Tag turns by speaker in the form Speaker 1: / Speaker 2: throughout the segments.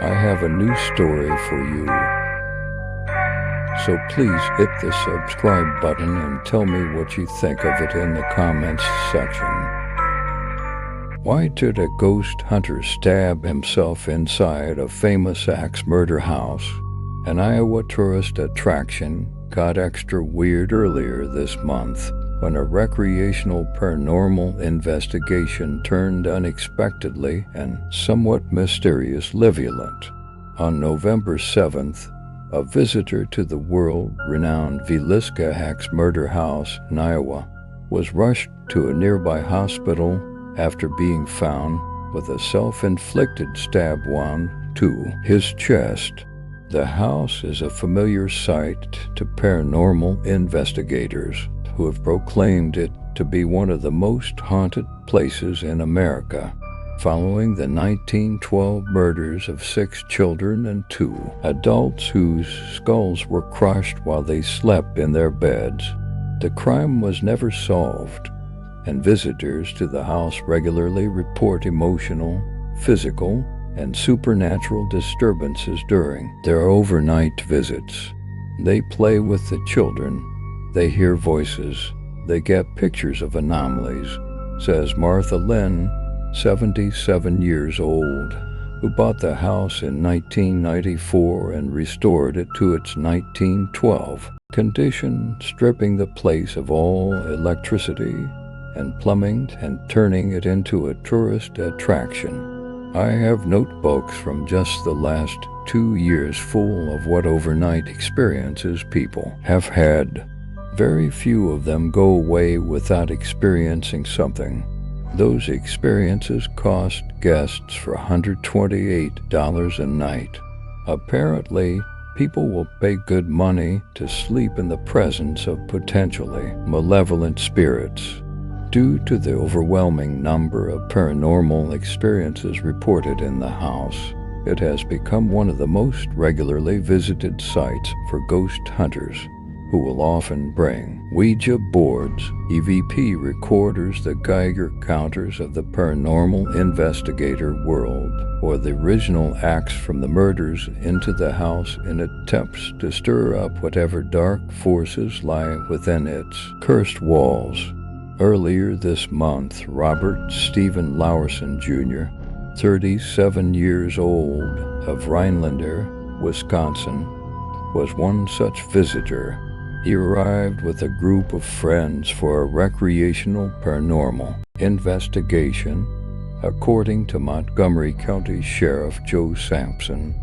Speaker 1: I have a new story for you. So please hit the subscribe button and tell me what you think of it in the comments section. Why did a ghost hunter stab himself inside a famous axe murder house? An Iowa tourist attraction got extra weird earlier this month when a recreational paranormal investigation turned unexpectedly and somewhat mysteriously violent. On November 7th, a visitor to the world-renowned Villisca Axe Murder House in Iowa was rushed to a nearby hospital after being found with a self-inflicted stab wound to his chest. The house is a familiar sight to paranormal investigators who have proclaimed it to be one of the most haunted places in America, following the 1912 murders of 6 children and 2 adults whose skulls were crushed while they slept in their beds. The crime was never solved, and visitors to the house regularly report emotional, physical, and supernatural disturbances during their overnight visits. They play with the children, they hear voices, they get pictures of anomalies, says Martha Lynn, 77 years old, who bought the house in 1994 and restored it to its 1912 condition, stripping the place of all electricity and plumbing and turning it into a tourist attraction. I have notebooks from just the last 2 years full of what overnight experiences people have had. Very few of them go away without experiencing something. Those experiences cost guests for $128 a night. Apparently, people will pay good money to sleep in the presence of potentially malevolent spirits. Due to the overwhelming number of paranormal experiences reported in the house, it has become one of the most regularly visited sites for ghost hunters, who will often bring Ouija boards, EVP recorders, the Geiger counters of the paranormal investigator world, or the original axe from the murders into the house in attempts to stir up whatever dark forces lie within its cursed walls. Earlier this month, Robert Stephen Lowerson Jr., 37 years old, of Rhinelander, Wisconsin, was one such visitor. He arrived with a group of friends for a recreational paranormal investigation, according to Montgomery County Sheriff Joe Sampson.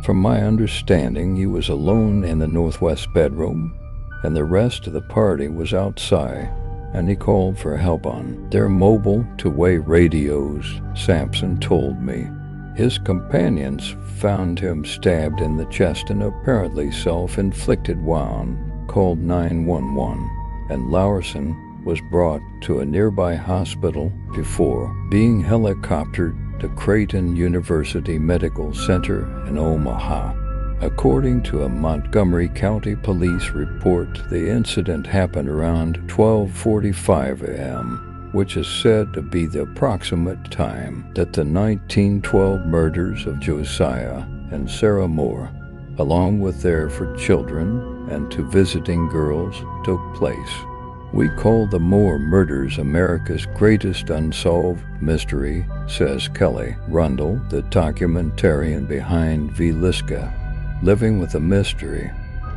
Speaker 1: From my understanding, he was alone in the northwest bedroom, and the rest of the party was outside, and he called for help on their mobile two-way radios, Sampson told me. His companions found him stabbed in the chest and apparently self-inflicted wound, called 911, and Lowerson was brought to a nearby hospital before being helicoptered to Creighton University Medical Center in Omaha. According to a Montgomery County Police report, the incident happened around 12:45 a.m., which is said to be the approximate time that the 1912 murders of Josiah and Sarah Moore, along with their 4 children and 2 visiting girls, took place. We call the Moore murders America's greatest unsolved mystery, says Kelly Rundle, the documentarian behind Villisca, Living with a Mystery.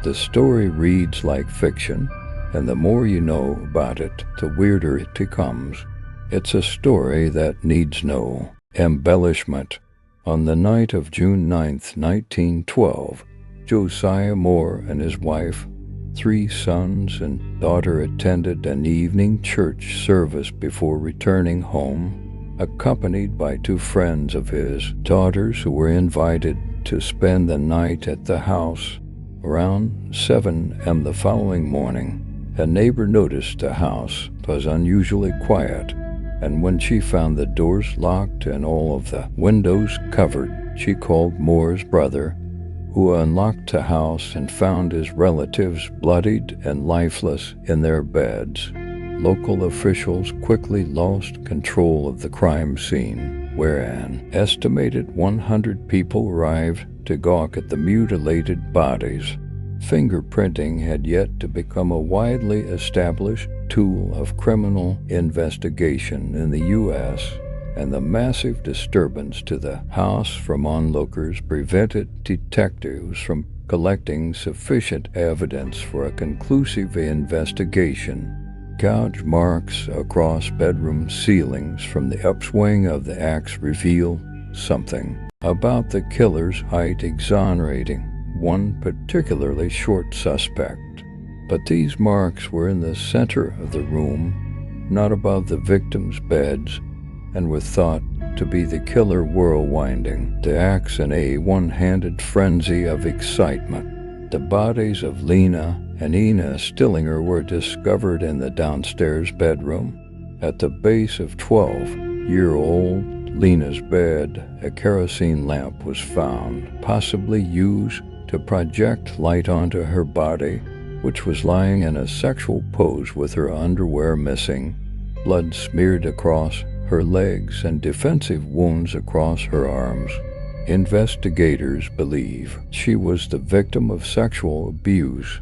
Speaker 1: The story reads like fiction, and the more you know about it, the weirder it becomes. It's a story that needs no embellishment. On the night of June 9th, 1912, Josiah Moore and his wife, 3 sons and daughter attended an evening church service before returning home, accompanied by 2 friends of his daughters who were invited to spend the night at the house. Around 7 a.m. the following morning, a neighbor noticed the house was unusually quiet, and when she found the doors locked and all of the windows covered, she called Moore's brother, who unlocked the house and found his relatives bloodied and lifeless in their beds. Local officials quickly lost control of the crime scene. where an estimated 100 people arrived to gawk at the mutilated bodies. Fingerprinting had yet to become a widely established tool of criminal investigation in the U.S., and the massive disturbance to the house from onlookers prevented detectives from collecting sufficient evidence for a conclusive investigation. Gouge marks across bedroom ceilings from the upswing of the axe reveal something about the killer's height, exonerating one particularly short suspect. But these marks were in the center of the room, not above the victims' beds, and were thought to be the killer whirlwinding the axe in a one-handed frenzy of excitement. The bodies of Lena and Ina Stillinger were discovered in the downstairs bedroom. At the base of 12-year-old Lena's bed, a kerosene lamp was found, possibly used to project light onto her body, which was lying in a sexual pose with her underwear missing, blood smeared across her legs, and defensive wounds across her arms. Investigators believe she was the victim of sexual abuse,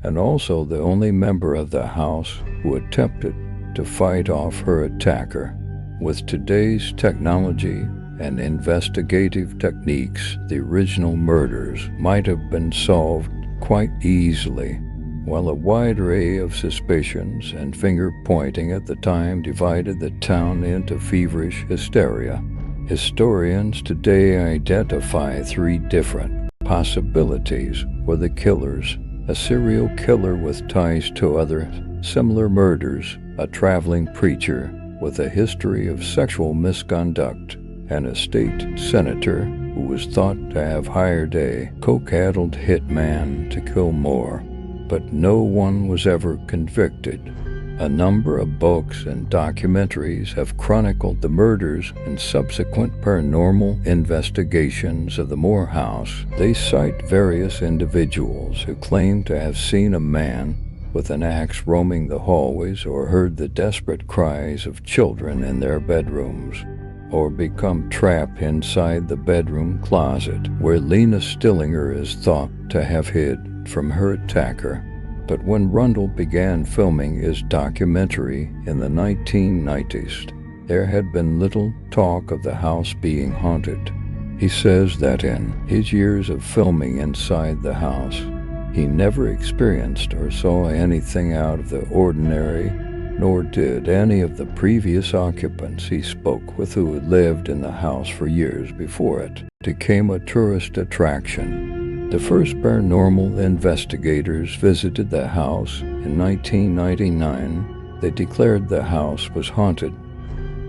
Speaker 1: and also the only member of the house who attempted to fight off her attacker. With today's technology and investigative techniques, the original murders might have been solved quite easily. While a wide array of suspicions and finger-pointing at the time divided the town into feverish hysteria, historians today identify three different possibilities for the killers: a serial killer with ties to other similar murders, a traveling preacher with a history of sexual misconduct, and a state senator who was thought to have hired a coke-addled hitman to kill more. But no one was ever convicted. A number of books and documentaries have chronicled the murders and subsequent paranormal investigations of the Moore house. They cite various individuals who claim to have seen a man with an axe roaming the hallways, or heard the desperate cries of children in their bedrooms, or become trapped inside the bedroom closet where Lena Stillinger is thought to have hid from her attacker. But when Rundle began filming his documentary in the 1990s, there had been little talk of the house being haunted. He says that in his years of filming inside the house, he never experienced or saw anything out of the ordinary, nor did any of the previous occupants he spoke with who had lived in the house for years before it became a tourist attraction. The first paranormal investigators visited the house in 1999. They declared the house was haunted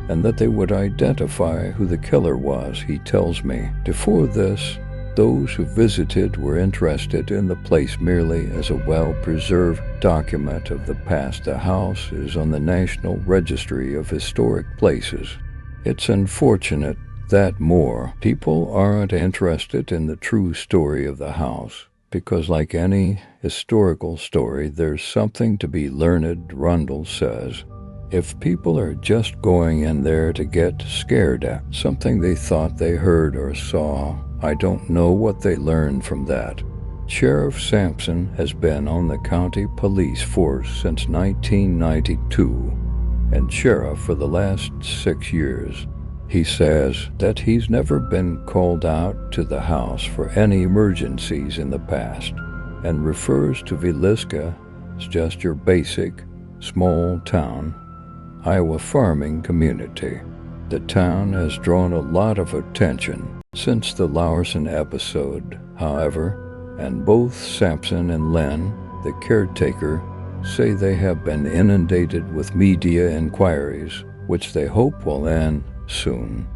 Speaker 1: and that they would identify who the killer was, he tells me. Before this, those who visited were interested in the place merely as a well-preserved document of the past. The house is on the National Registry of Historic Places. It's unfortunate that more people aren't interested in the true story of the house, because like any historical story, there's something to be learned, Rundle says. If people are just going in there to get scared at something they thought they heard or saw, I don't know what they learned from that. Sheriff Sampson has been on the county police force since 1992 and sheriff for the last 6 years. He says that he's never been called out to the house for any emergencies in the past, and refers to Villisca as just your basic, small-town Iowa farming community. The town has drawn a lot of attention since the Laursen episode, however, and both Sampson and Len, the caretaker, say they have been inundated with media inquiries, which they hope will end soon.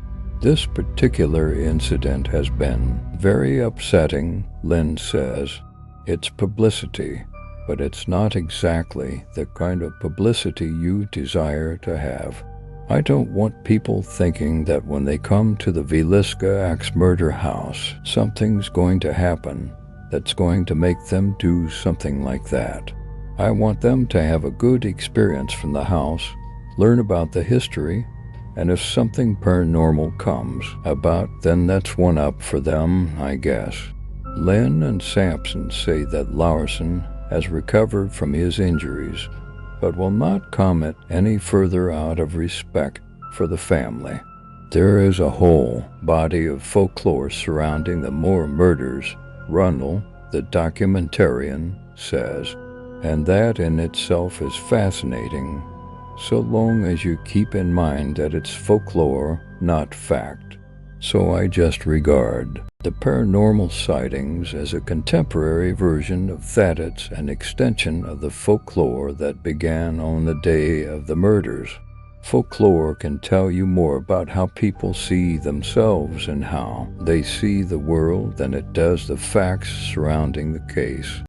Speaker 1: This particular incident has been very upsetting, Lynn says. It's publicity, but it's not exactly the kind of publicity you desire to have. I don't want people thinking that when they come to the Villisca Axe Murder House, something's going to happen that's going to make them do something like that. I want them to have a good experience from the house, learn about the history, And if something paranormal comes about, then that's one up for them, I guess. Lynn and Sampson say that Larson has recovered from his injuries, but will not comment any further out of respect for the family. There is a whole body of folklore surrounding the Moore murders, Rundle, the documentarian, says, and that in itself is fascinating, so long as you keep in mind that it's folklore, not fact. So I just regard the paranormal sightings as a contemporary version of that. It's an extension of the folklore that began on the day of the murders. Folklore can tell you more about how people see themselves and how they see the world than it does the facts surrounding the case.